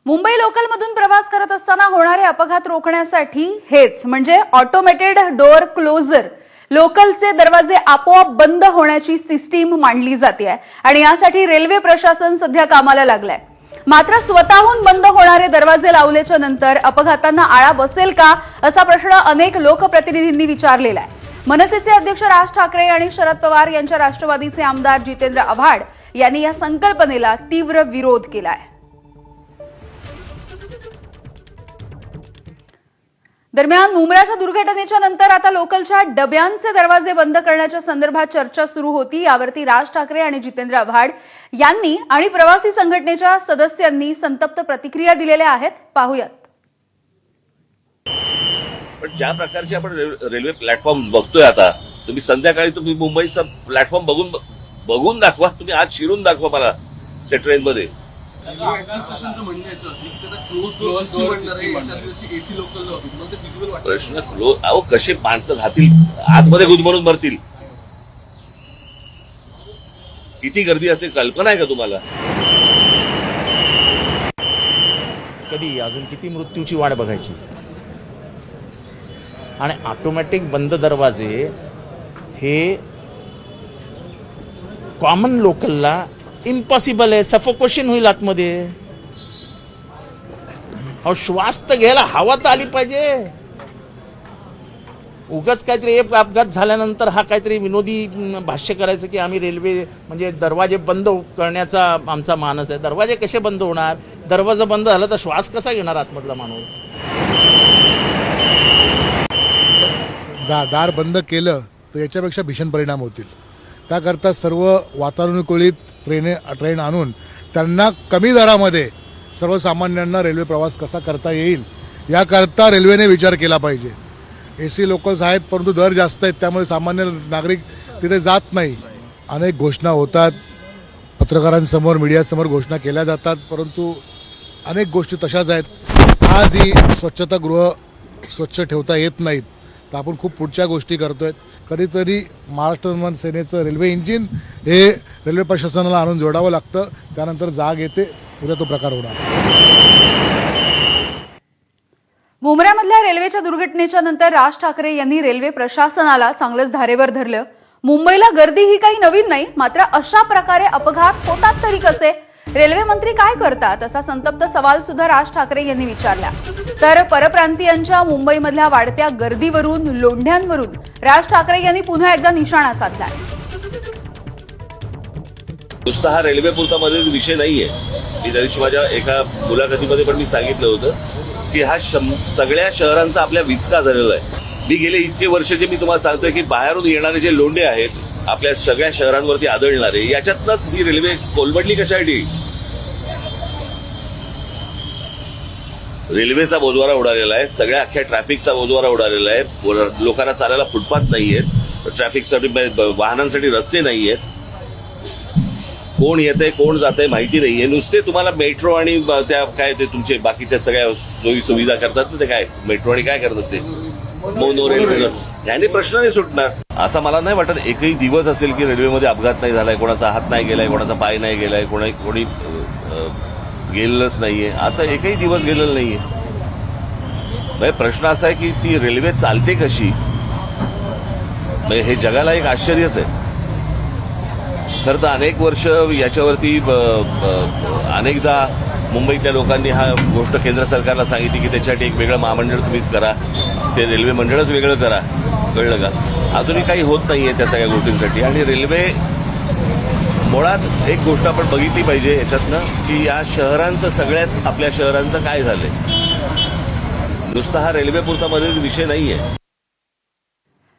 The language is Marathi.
मुंबई लोकलमधून प्रवास करत असताना होणारे अपघात रोखण्यासाठी हेच म्हणजे ऑटोमेटेड डोअर क्लोजर लोकलचे दरवाजे आपोआप बंद होण्याची सिस्टीम मांडली जाते आणि यासाठी रेल्वे प्रशासन सध्या कामाला लागलंय। मात्र स्वतःहून बंद होणारे दरवाजे लावल्याच्या नंतर अपघातांना आळा बसेल का असा प्रश्न अनेक लोकप्रतिनिधींनी विचारलेला आहे। मनसेचे अध्यक्ष राज ठाकरे आणि शरद पवार यांच्या राष्ट्रवादीचे आमदार जितेंद्र आव्हाड यांनी या संकल्पनेला तीव्र विरोध केलाय। दरम्यान मुंब्राच्या दुर्घटनेच्या नंतर आता लोकलच्या डब्यांचे दरवाजे बंद करण्याच्या संदर्भात चर्चा सुरू होती। यावरती राज ठाकरे आणि जितेंद्र आव्हाड यांनी आणि प्रवासी संघटनेच्या सदस्यांनी संतप्त प्रतिक्रिया दिलेल्या आहेत। पाहूयात। पण ज्या प्रकारचे आपण रेल्वे प्लॅटफॉर्म बघतोय आता, तुम्ही संध्याकाळी तुम्ही मुंबईचा प्लॅटफॉर्म बघून दाखवा, तुम्ही आज शिरून दाखवा मला त्या ट्रेनमध्ये। प्रश्न अहो कसे माणसं राहतील आतमध्ये गुदमरून मरतील, किती गर्दी असेल कल्पना आहे का तुम्हाला? कधी अजून किती मृत्यूची वाट बघायची? आणि ऑटोमॅटिक बंद दरवाजे हे कॉमन लोकलला इम्पॉसिबल आहे, सफोकेशन होईल आतमध्ये। अहो श्वास तर घ्यायला हवा तर आली पाहिजे। उगाच काहीतरी एक अपघात झाल्यानंतर हा काहीतरी विनोदी भाष्य करायचं की आम्ही रेल्वे म्हणजे दरवाजे बंद करण्याचा आमचा मानस आहे। दरवाजे कसे बंद होणार? दरवाजा बंद झाला तर श्वास कसा घेणार आतमधला माणूस? दार बंद केलं तर याच्यापेक्षा भीषण परिणाम होतील। त्याकरता सर्व वातानुकूलित ट्रेन आणून त्यांना कमी दरामध्ये सर्वसामान्यांना रेल्वे प्रवास कसा करता येईल याकरता रेल्वेने विचार केला पाहिजे। एसी लोकल्स आहेत परंतु दर जास्त आहेत, त्यामुळे सामान्य नागरिक तिथे जात नाही। अनेक घोषणा होतात, पत्रकारांसमोर मीडियासमोर घोषणा केल्या जातात, परंतु अनेक गोष्टी तशाच आहेत। आजही स्वच्छतागृह स्वच्छ ठेवता येत नाहीत, तर आपण खूप पुढच्या गोष्टी करतोय। कधीतरी महाराष्ट्र सेनेचं रेल्वे इंजिन हे रेल्वे प्रशासनाला आणून जोडावं लागतं, त्यानंतर जाग येते, उद्या तो प्रकार होणार। मुंब्र्यामधल्या रेल्वेच्या दुर्घटनेच्या नंतर राज ठाकरे यांनी रेल्वे प्रशासनाला चांगलंच धारेवर धरलं। मुंबईला गर्दी ही काही नवीन नाही, मात्र अशा प्रकारे अपघात होतात तरी कसे? रेल्वे मंत्री काय करतात असा संतप्त सवाल सुद्धा राज ठाकरे यांनी विचारला। तर परप्रांतीयांच्या मुंबईमधल्या वाढत्या गर्दीवरून लोंढ्यांवरून राज ठाकरे यांनी पुन्हा एकदा निशाणा साधला। नुसता हा रेल्वे पुरता मध्ये विषय नाहीये। मी त्या दिवशी माझ्या एका मुलाखतीमध्ये पण मी सांगितलं होतं की हा सगळ्या शहरांचा आपल्या विचका झालेला आहे। मी गेले इतके वर्ष जे मी तुम्हाला सांगतोय की बाहेरून येणारे जे लोंढे आहेत आपल्या सगळ्या शहरांवरती आदळणारे, याच्यातनंच ही रेल्वे कोलमडली कशासाठी? रेल्वेचा बोजवारा उडालेला आहे, सगळ्या अख्ख्या ट्रॅफिकचा बोजवारा उडालेला आहे। लोकांना चालायला फुटपाथ नाहीयेत, ट्रॅफिकसाठी वाहनांसाठी रस्ते नाहीयेत, कोण येतंय कोण जातंय माहिती नाहीये। नुसते तुम्हाला मेट्रो आणि त्या काय ते तुमचे बाकीच्या सगळ्या सोयी सुविधा करतात ना, ते काय मेट्रो आणि काय करतात ते मोनो रेल्वे, याने प्रश्न नाही सुटणार। असं मला नाही वाटत एकही दिवस असेल की रेल्वेमध्ये अपघात नाही झालाय, कोणाचा हात नाही गेलाय, कोणाचा पाय नाही गेलाय, कोणी गेलेलंच नाहीये, असं एकही दिवस गेलेलं नाहीये। म्हणजे प्रश्न असा आहे की ती रेल्वे चालते कशी, म्हणजे हे जगाला एक आश्चर्यच आहे। खरं तर अनेक वर्ष याच्यावरती अनेकदा मुंबईतल्या लोकांनी हा गोष्ट केंद्र सरकारला सांगितली की त्याच्यासाठी एक वेगळं महामंडळ तुम्हीच करा, ते रेल्वे मंडळच वेगळं करा, कळलं का? अजूनही काही होत नाहीये त्या सगळ्या गोष्टींसाठी। आणि रेल्वे मुळात एक गोष्ट आपण बघितली पाहिजे याच्यातनं की या शहरांचं सगळ्याच आपल्या शहरांचं काय झालंय। नुसता हा रेल्वे पुरता मध्ये विषय नाहीये।